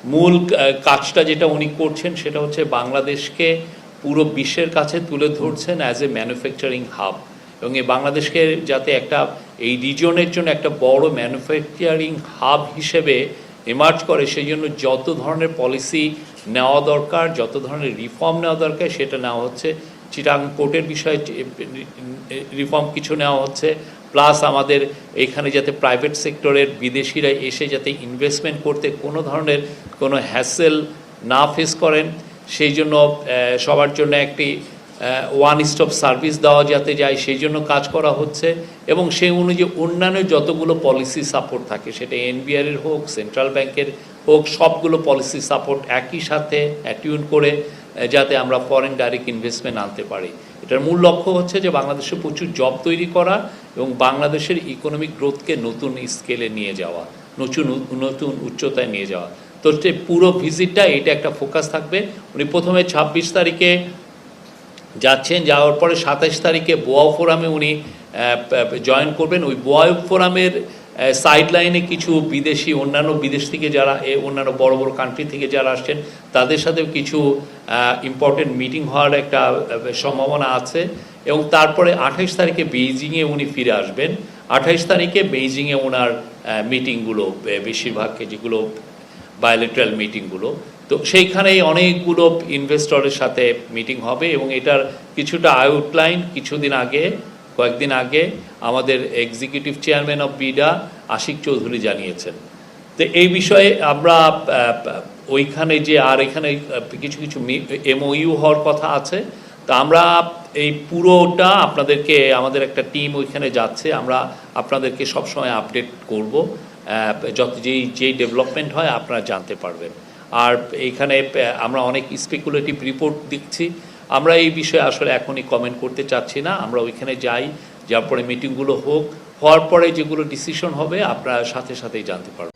মূল কাজটা যেটা উনি করছেন সেটা হচ্ছে বাংলাদেশকে পুরো বিশ্বের কাছে তুলে ধরছেন অ্যাজ এ ম্যানুফ্যাকচারিং হাব, এবং এই বাংলাদেশকে যাতে একটা এই রিজনের জন্য একটা বড় ম্যানুফ্যাকচারিং হাব হিসেবে এমার্জ করে, সেই জন্য যত ধরনের পলিসি নেওয়া দরকার, যত ধরনের রিফর্ম নেওয়া দরকার সেটা নেওয়া হচ্ছে। চিটাং পোর্টের বিষয়ে রিফর্ম কিছু নেওয়া হচ্ছে, প্লাস আমাদের এখানে যাতে প্রাইভেট সেক্টরের বিদেশিরা এসে যাতে ইনভেস্টমেন্ট করতে কোনো ধরনের কোনো হ্যাসেল না ফেস করেন, সেই জন্য সবার জন্য একটি ওয়ান স্টপ সার্ভিস দেওয়া যাতে যায় সেই জন্য কাজ করা হচ্ছে। এবং সেই অনুযায়ী অন্যান্য যতগুলো পলিসি সাপোর্ট থাকে, সেটা এনবিআরের হোক, সেন্ট্রাল ব্যাংকের হোক, সবগুলো পলিসি সাপোর্ট একই সাথে অ্যাটিউন করে যাতে আমরা ফরেন ডাইরেক্ট ইনভেস্টমেন্ট আনতে পারি। এটার মূল লক্ষ্য হচ্ছে যে বাংলাদেশে প্রচুর জব তৈরি করা এবং বাংলাদেশের ইকোনমিক গ্রোথকে নতুন স্কেলে নিয়ে যাওয়া, নতুন উচ্চতায় নিয়ে যাওয়া। তো পুরো ভিজিটটা এটা একটা ফোকাস থাকবে। উনি প্রথমে 26 তারিখে যাচ্ছেন, যাওয়ার পরে 27 তারিখে বোয়াও ফোরামে উনি জয়েন করবেন। ওই বোয়াও ফোরামের সাইড লাইনে কিছু বিদেশি, অন্যান্য বিদেশ থেকে যারা অন্যান্য বড় বড় কান্ট্রি থেকে যারা আসছেন তাদের সাথেও কিছু ইম্পর্টেন্ট মিটিং হওয়ার একটা সম্ভাবনা আছে। এবং তারপরে 28 তারিখে বেইজিংয়ে উনি ফিরে আসবেন। 28 তারিখে বেইজিংয়ে ওনার মিটিংগুলো, বেশিরভাগ যেগুলো বায়োলেটারাল মিটিংগুলো, তো সেইখানেই অনেকগুলো ইনভেস্টরের সাথে মিটিং হবে। এবং এটার কিছুটা আউটলাইন কয়েকদিন আগে আমাদের executive chairman of BIDA Ashik Chowdhury জানিয়েছেন। তো এই বিষয়ে আমরা ওইখানে যে আর এখানে কিছু কিছু এমওইউ হওয়ার কথা আছে। তা আমরা এই পুরোটা আপনাদেরকে, আমাদের একটা টিম ওইখানে যাচ্ছে, আমরা আপনাদেরকে সবসময় আপডেট করব। যেই ডেভেলপমেন্ট হয় আপনারা জানতে পারবেন। আর এইখানে আমরা অনেক স্পেকুলেটিভ রিপোর্ট দেখছি, আমরা এই বিষয়ে আসলে এখনই কমেন্ট করতে চাচ্ছি না। আমরা ওইখানে যাই, যার পরে মিটিংগুলো হওয়ার পরে যেগুলো ডিসিশন হবে আপনারা সাথে সাথেই জানতে পারবেন।